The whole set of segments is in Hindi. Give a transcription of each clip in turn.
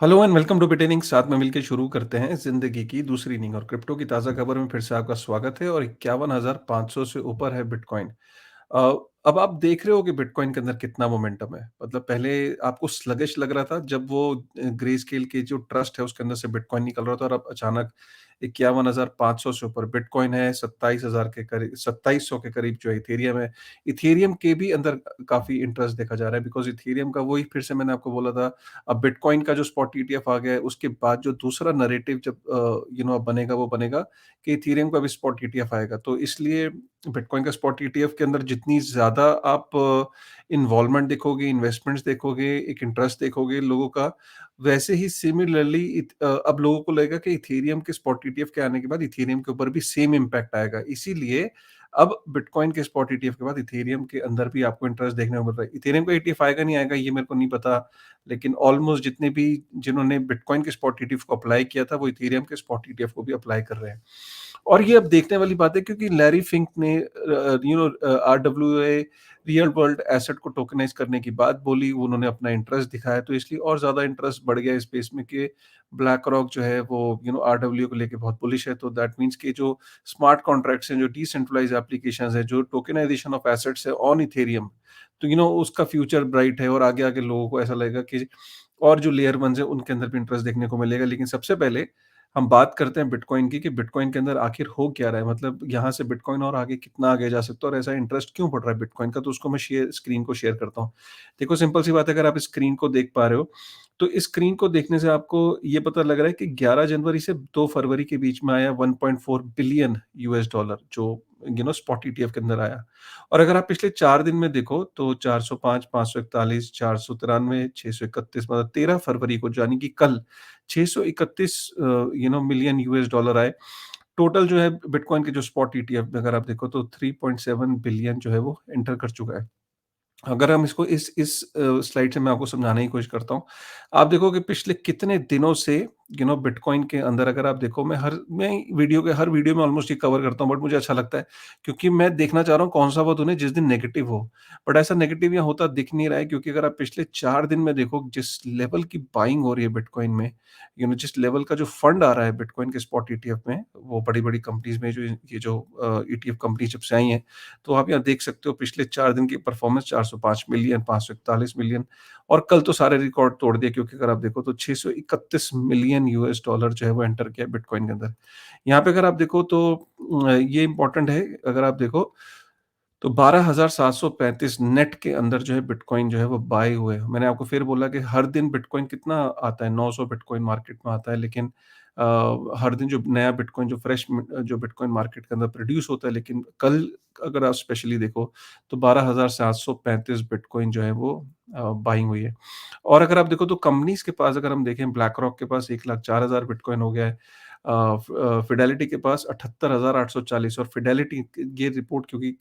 हेलो एंड वेलकम टू बिटेनिंग। साथ में मिलकर शुरू करते हैं जिंदगी की दूसरी इनिंग। और क्रिप्टो की ताज़ा खबर में फिर से आपका स्वागत है। और 51,500 से ऊपर है बिटकॉइन। अ, अब आप देख रहे हो कि बिटकॉइन के अंदर कितना मोमेंटम है। मतलब पहले आपको स्लगिश लग रहा था जब वो ग्रे स्केल के जो ट्रस्ट है उसके अंदर से बिटकॉइन निकल रहा था, और अब अचानक 51,500 से ऊपर बिटकॉइन है। 27,000 के करीब, 2700 के करीब जो इथेरियम है। इथेरियम के भी अंदर काफी इंटरेस्ट देखा जा रहा है, बिकॉज इथेरियम का वही फिर से मैंने आपको बोला था। अब बिटकॉइन का जो स्पॉट ईटीएफ आ गया है, उसके बाद जो दूसरा नैरेटिव जब अब बनेगा, वो बनेगा कि इथेरियम का भी स्पॉट ईटीएफ आएगा। तो इसलिए बिटकॉइन का स्पॉट ईटीएफ के अंदर जितनी ज़्यादा आप इन्वॉल्वमेंट देखोगे, इन्वेस्टमेंट्स देखोगे, एक इंटरेस्ट देखोगे लोगों का, वैसे ही सिमिलरली अब लोगों को लगेगा कि इथेरियम के स्पॉट ईटीएफ के आने के बाद इथेरियम के ऊपर भी सेम इम्पैक्ट आएगा। इसीलिए अब बिटकॉइन के स्पॉट ईटीएफ के बाद इथेरियम के अंदर भी आपको इंटरेस्ट देखने को मिल रहा है। इथेरियम का ईटीएफ आएगा नहीं आएगा ये मेरे को नहीं पता, लेकिन ऑलमोस्ट जितने भी जिन्होंने बिटकॉइन के स्पॉट ईटीएफ को अप्लाई किया था, वो इथेरियम के स्पॉट ईटीएफ को भी अप्लाई कर रहे हैं। और ये अब देखने वाली बात है, क्योंकि लैरी फिंक ने आरडब्ल्यूए रियल वर्ल्ड एसेट को टोकनाइज करने की बात बोली, उन्होंने अपना इंटरेस्ट दिखाया, तो इसलिए और ज्यादा इंटरेस्ट बढ़ गया इस स्पेस में कि ब्लैक रॉक जो है वो आरडब्ल्यू को लेके बहुत बुलिश है। तो दैट मीन्स कि जो स्मार्ट कॉन्ट्रैक्ट्स हैं, जो डिसेंट्रलाइज एप्लीकेशंस है, जो टोकेनाइजेशन ऑफ एसेट्स है ऑन इथेरियम, तो उसका फ्यूचर ब्राइट है। और आगे आगे लोगों को ऐसा लगेगा कि और जो लेयर वंस है उनके अंदर भी इंटरेस्ट देखने को मिलेगा। लेकिन सबसे पहले हम बात करते हैं बिटकॉइन की, कि बिटकॉइन के अंदर आखिर हो क्या रहा है। मतलब यहाँ से बिटकॉइन और आगे कितना आगे जा सकता है, और ऐसा इंटरेस्ट क्यों बढ़ रहा है बिटकॉइन का। तो उसको मैं स्क्रीन को शेयर करता हूँ। देखो, सिंपल सी बात है, अगर आप स्क्रीन को देख पा रहे हो, तो इस स्क्रीन को देखने से आपको ये पता लग रहा है कि 11 जनवरी से 2 फरवरी के बीच में आया 1.4 बिलियन यूएस डॉलर, जो स्पॉट ईटीएफ के अंदर आया। और अगर आप पिछले 4 दिन में देखो तो 405, 541, 493, 631, मतलब 13 फरवरी को, यानी कि कल 631 मिलियन यूएस डॉलर आए। टोटल जो है बिटकॉइन के जो स्पॉट ईटीएफ में अगर आप देखो तो 3.7 बिलियन जो है वो एंटर कर चुका है। अगर हम इसको इस स्लाइड से मैं आपको समझाने की कोशिश करता हूँ। आप देखोगे पिछले कितने दिनों से बिटकॉइन के अंदर, अगर आप देखो, मैं हर वीडियो में ऑलमोस्ट ये कवर करता हूँ, बट मुझे अच्छा लगता है, क्योंकि मैं देखना चाह रहा हूँ कौन सा वो दिन है जिस दिन नेगेटिव हो। बट ऐसा नेगेटिव यहाँ होता दिख नहीं रहा है, क्योंकि अगर आप पिछले 4 दिन में देखो जिस लेवल की बाइंग हो रही है बिटकॉइन में, जिस लेवल का जो फंड आ रहा है बिटकॉइन के स्पॉट ईटीएफ में, वो बड़ी-बड़ी कंपनीज़ में, जो ये जो ईटीएफ कंपनी जब से आई हैं, तो आप यहाँ देख सकते हो पिछले 4 दिन की परफॉर्मेंस 405 मिलियन, 541 मिलियन, और कल तो सारे रिकॉर्ड तोड़ दिए, क्योंकि अगर आप देखो तो 631 मिलियन यूएस डॉलर जो है वो एंटर किया बिटकॉइन के अंदर। यहाँ पे अगर आप देखो तो ये इंपॉर्टेंट है, अगर आप देखो तो 12,735 नेट के अंदर जो है बिटकॉइन जो है वो बाय हुए। मैंने आपको फिर बोला कि हर दिन बिटकॉइन कितना आता है, 900 बिटकॉइन मार्केट में आता है, लेकिन हर दिन जो नया बिटकॉइन, जो फ्रेश जो बिटकॉइन मार्केट के अंदर प्रोड्यूस होता है, लेकिन कल अगर आप स्पेशली देखो तो 12,735 बिटकॉइन जो है वो बाइंग हुई है। और अगर आप देखो तो कंपनीज के पास, अगर हम देखें, ब्लैक रॉक के पास 1,04,000 बिटकॉइन हो गया है। फिडेलिटी के पास 78,840। और फिडेलिटी ये रिपोर्ट, क्योंकि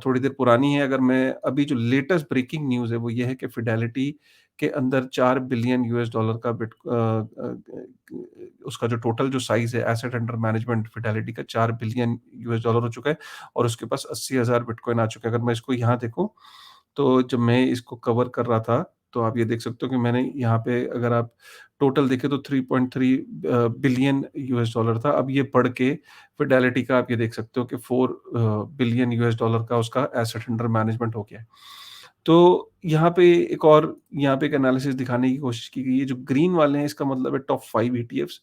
थोड़ी देर पुरानी है, अगर मैं अभी जो लेटेस्ट ब्रेकिंग न्यूज़ है वो ये है कि फिडेलिटी के अंदर 4 बिलियन यूएस डॉलर का उसका जो टोटल जो साइज़ है एसेट अंडर मैनेजमेंट फिडेलिटी का 4 बिलियन यूएस डॉलर हो चुका है, और उसके पास 80,000 बिटकॉइन आ चुके हैं। अगर मैं इसको यहाँ देखूँ, तो जब मैं इसको कवर कर रहा था, तो आप ये देख सकते हो कि मैंने यहाँ पे, अगर आप टोटल देखें तो 3.3 बिलियन यूएस डॉलर था। अब ये बढ़ के फिडेलिटी का आप ये देख सकते हो कि 4 बिलियन यूएस डॉलर का उसका एसेट अंडर मैनेजमेंट हो गया है। तो यहाँ पे एक एनालिसिस दिखाने की कोशिश की गई है। जो ग्रीन वाले हैं, इसका मतलब है टॉप 5 ईटीएफ्स।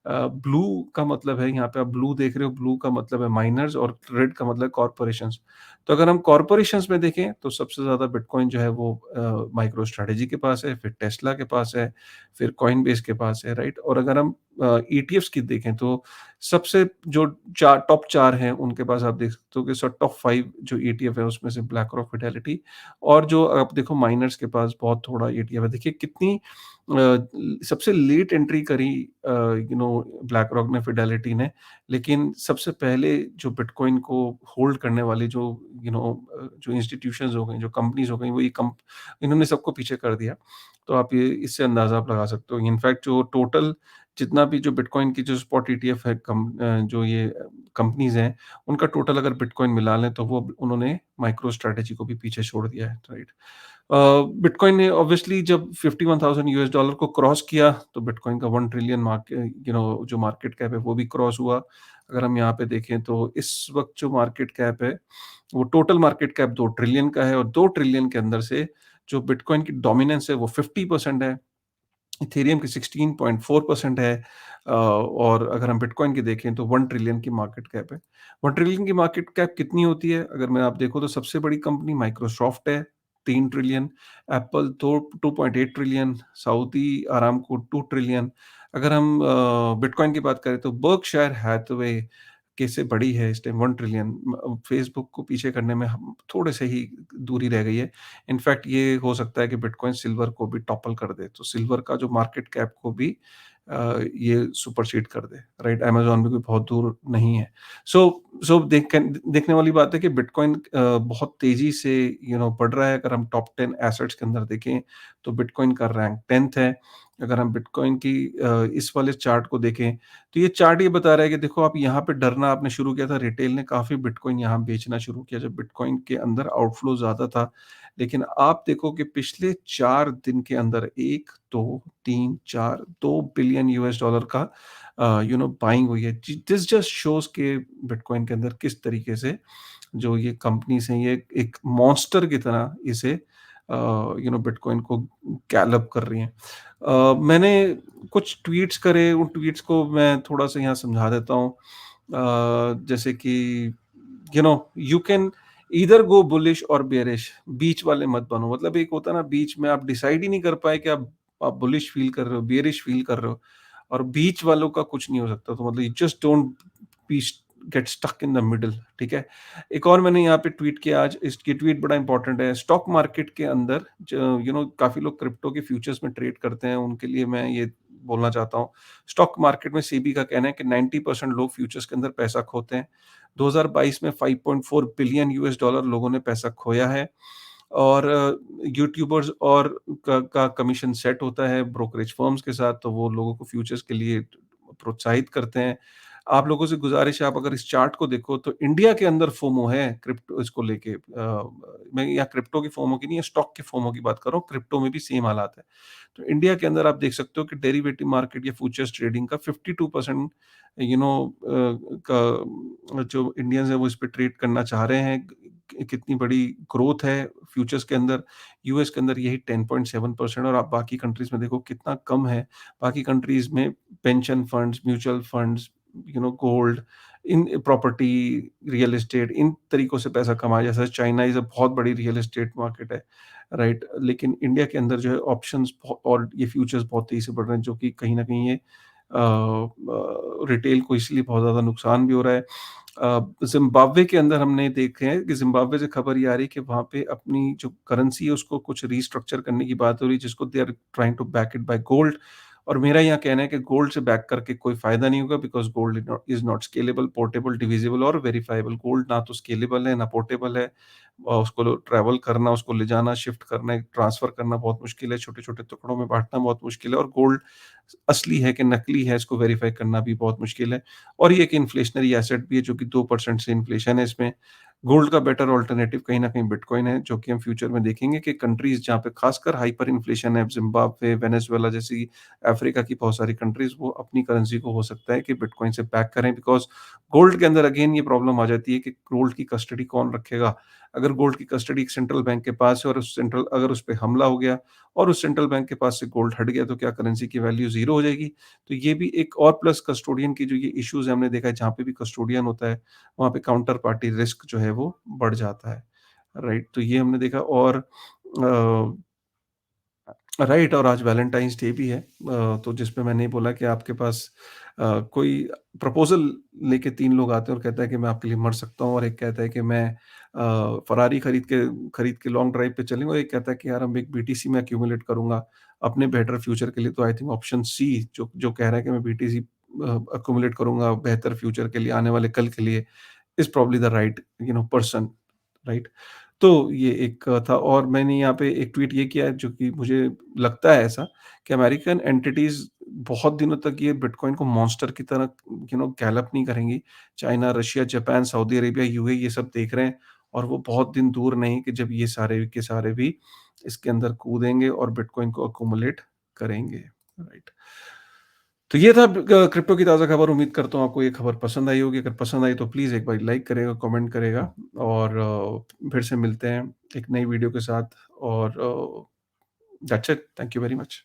ब्लू का मतलब है, यहाँ पे आप ब्लू देख रहे हो, ब्लू का मतलब है माइनर्स, और रेड का मतलब है कॉर्पोरेशंस। तो अगर हम कॉर्पोरेशंस में देखें तो सबसे ज़्यादा बिटकॉइन जो है वो माइक्रो स्ट्रैटेजी के पास है, फिर टेस्ला के पास है, फिर कॉइनबेस के पास है, राइट? और अगर हम ईटीएफ्स की देखें तो सबसे जो टॉप 4 हैं उनके पास आप देख सकते हो कि टॉप 5 जो ईटीएफ है उसमें से ब्लैक रॉक, फिडेलिटी, और जो आप देखो माइनर्स के पास बहुत थोड़ा ईटीएफ है। देखिए कितनी सबसे लेट एंट्री करी ब्लैक रॉक ने, फिडेलिटी ने, लेकिन सबसे पहले जो बिटकॉइन को होल्ड करने वाली जो जो इंस्टीट्यूशंस हो गई, जो कंपनीज हो गई, वो ये इन्होंने सबको पीछे कर दिया। तो आप ये इससे अंदाजा आप लगा सकते हो। इनफैक्ट जो टोटल जितना भी जो बिटकॉइन की जो स्पॉट ईटीएफ है, जो ये कंपनीज हैं, उनका टोटल अगर बिटकॉइन मिला लें तो वो उन्होंने माइक्रो स्ट्रेटेजी को भी पीछे छोड़ दिया है, राइट? अ, बिटकॉइन ने ऑब्वियसली जब 51,000 यूएस डॉलर को क्रॉस किया, तो बिटकॉइन का 1 ट्रिलियन जो मार्केट कैप है वो भी क्रॉस हुआ। अगर हम यहाँ पे देखें तो इस वक़्त जो मार्केट कैप है, वो टोटल मार्केट कैप 2 ट्रिलियन का है और 2 ट्रिलियन के अंदर से जो बिटकॉइन की डोमिनेंस है वो 50% है। इथेरियम की 16.4% है। और अगर हम बिटकॉइन की देखें तो 1 ट्रिलियन की मार्केट कैप है। 1 ट्रिलियन की मार्केट कैप कितनी होती है? अगर मैं आप देखो तो सबसे बड़ी कंपनी माइक्रोसॉफ्ट है, 3 ट्रिलियन, एप्पल तो 2.8 ट्रिलियन, सऊदी अरामको 2 ट्रिलियन। अगर हम बिटकॉइन की बात करें तो बर्कशायर हैथवे कैसे बड़ी है इस टाइम 1 ट्रिलियन। फेसबुक को पीछे करने में हम थोड़े से ही दूरी रह गई है। इनफैक्ट ये हो सकता है कि बिटकॉइन सिल्वर को भी टॉपल कर दे। तो सिल्वर का जो मार्केट कैप को भी ये सुपरसीड कर दे, राइट? अमेज़न भी कोई बहुत दूर नहीं है। सो देखने वाली बात है कि बिटकॉइन बहुत तेज़ी से बढ़ रहा है। अगर हम टॉप 10 एसेट्स के अंदर देखें, तो बिटकॉइन का रैंक 10th है। अगर हम बिटकॉइन की इस वाले चार्ट को देखें, तो ये चार्ट ये बता रहा है कि देखो, आप यहाँ पे डरना आपने शुरू किया था, रिटेल ने काफ़ी बिटकॉइन यहाँ बेचना शुरू किया जब बिटकॉइन के अंदर आउटफ्लो ज़्यादा था। लेकिन आप देखो कि पिछले 4 दिन के अंदर 1, 2, 3, 4 2 बिलियन यूएस डॉलर का बाइंग हुई है। दिस जस्ट शोज़ कि बिटकॉइन के अंदर किस तरीके से जो ये कंपनीज़ हैं, ये एक मॉन्स्टर की तरह इसे बिटकॉइन को गैलअप कर रही हैं। मैंने कुछ ट्वीट्स करे, उन ट्वीट्स को मैं थोड़ा-सा यहाँ समझा देता हूँ। जैसे कि you can either go bullish और बेयरिश, बीच वाले मत बनो। मतलब एक होता है ना, बीच में आप डिसाइड ही नहीं कर पाए कि आप बुलिश फील कर रहे हो, बेयरिश फील कर रहे हो, और बीच वालों का कुछ नहीं हो सकता। तो मतलब you just don't be get stuck in the middle, ठीक है? एक और मैंने यहाँ पे ट्वीट किया आज, इसकी ट्वीट बड़ा इंपॉर्टेंट है। स्टॉक मार्केट के अंदर काफ़ी लोग क्रिप्टो के फ्यूचर्स में ट्रेड करते हैं, उनके लिए मैं ये बोलना चाहता हूँ। स्टॉक मार्केट में सेबी का कहना है कि 90% लोग फ्यूचर्स के अंदर पैसा खोते हैं। 2022 में 5.4 बिलियन यूएस डॉलर लोगों ने पैसा खोया है। और यूट्यूबर्स और का कमीशन सेट होता है ब्रोकरेज फर्म्स के साथ, तो वो लोगों को फ्यूचर्स के लिए प्रोत्साहित करते हैं। आप लोगों से गुज़ारिश है, आप अगर इस चार्ट को देखो तो इंडिया के अंदर फोमो है क्रिप्टो इसको लेके। मैं यहाँ क्रिप्टो की फोमो की नहीं, स्टॉक के फोमो की बात कर रहा हूँ, क्रिप्टो में भी सेम हालात है। तो इंडिया के अंदर आप देख सकते हो कि डेरिवेटिव मार्केट या फ्यूचर्स ट्रेडिंग का 52% का जो इंडियंस हैं वो इस पे ट्रेड करना चाह रहे हैं। कितनी बड़ी ग्रोथ है फ्यूचर्स के अंदर। यूएस के अंदर यही 10.7%, और आप बाकी कंट्रीज़ में देखो कितना कम है। बाकी कंट्रीज़ में pension funds, mutual funds, gold, इन प्रॉपर्टी, रियल एस्टेट, इन तरीकों से पैसा कमाया जा सकता है। चाइना इज़ अ बहुत बड़ी रियल एस्टेट मार्केट है, राइट? लेकिन इंडिया के अंदर जो है ऑप्शंस और ये फ्यूचर्स बहुत तेज़ी से बढ़ रहे हैं, जो कि कहीं न कहीं ये रिटेल को इसलिए बहुत ज़्यादा नुकसान भी हो रहा है। ज़िम्बाब्वे के अंदर हमने देखे हैं कि ज़िम्बाब्वे से खबर ये आ रही है कि वहाँ पे अपनी जो करेंसी है उसको कुछ रीस्ट्रक्चर करने की बात हो रही है, जिसको they are trying to back it by gold. और मेरा यहाँ कहना है कि गोल्ड से बैक करके कोई फ़ायदा नहीं होगा, because gold is not scalable, portable, divisible और वेरिफाएबल। गोल्ड ना तो स्केलेबल है, ना पोर्टेबल है। उसको ट्रैवल करना, उसको ले जाना, शिफ्ट करना, ट्रांसफ़र करना बहुत मुश्किल है, छोटे-छोटे टुकड़ों में बाँटना बहुत मुश्किल है, और गोल्ड असली है कि नकली है, इसको वेरीफ़ाई करना भी बहुत मुश्किल है। और ये एक इन्फ्लेशनरी एसेट भी है, जो कि 2% से इन्फ्लेशन है इसमें। गोल्ड का बेटर अल्टरनेटिव कहीं न कहीं बिटकॉइन है, जो कि हम फ्यूचर में देखेंगे कि कंट्रीज़ जहाँ पे खासकर हाइपर इन्फ्लेशन है, ज़िम्बाब्वे, वेनेज़ुएला जैसी अफ्रीका की बहुत सारी कंट्रीज़, वो अपनी करेंसी को हो सकता है कि बिटकॉइन से बैक करें, बिकॉज़ गोल्ड के अंदर अगेन ये प्रॉब्लम आ जाती है कि गोल्ड की कस्टडी कौन रखेगा? अगर गोल्ड की कस्टडी एक सेंट्रल बैंक के पास है, और अगर उस पे हमला हो गया और उस सेंट्रल बैंक के पास से गोल्ड हट गया, तो क्या करेंसी की वैल्यू ज़ीरो हो जाएगी? तो ये भी एक और प्लस कस्टोडियन की जो ये इश्यूज़ है, हमने देखा है जहाँ पे भी कस्टोडियन होता है, वहाँ पे काउंटर पार्टी रिस्क जो है वो बढ़ जाता है, राइट? तो ये हमने देखा। और राइट, और आज वैलेंटाइन्स डे भी है, तो जिसपे मैंने बोला कि आपके पास कोई प्रपोज़ल लेके 3 लोग आते हैं और कहता है कि मैं आपके लिए मर सकता हूँ, और एक कहता है कि मैं फ़ेरारी खरीद के लॉन्ग ड्राइव पे चलेंगे, और एक कहता है कि यार हम एक बीटीसी में एक्यूमुलेट करूँगा अपने बेटर फ्यूचर के लिए। तो आई थिंक ऑप्शन सी जो जो कह रहा है कि मैं बीटीसी एक्यूमुलेट करूँगा बेहतर फ्यूचर के लिए, आने वाले कल के लिए, is probably the right person, right? तो ये एक था। और मैंने यहाँ पे एक ट्वीट ये किया है, जो कि मुझे लगता है ऐसा कि अमेरिकन एंटिटीज़ बहुत दिनों तक ये बिटकॉइन को मॉन्स्टर की तरह गैलअप नहीं करेंगी। China, Russia, Japan, Saudi Arabia, UAE ये सब देख रहे हैं, और वो बहुत दिन दूर नहीं कि जब ये सारे के सारे भी इसके अंदर कूदेंगे और बिटकॉइन को अक्यूमुलेट करेंगे, राइट। तो ये था क्रिप्टो की ताज़ा खबर। उम्मीद करता हूँ आपको ये खबर पसंद आई होगी। अगर पसंद आई तो प्लीज़ एक बार लाइक करेगा, कमेंट करेगा और फिर से मिलते हैं एक नई वीडियो के साथ और that's it. Thank you very much.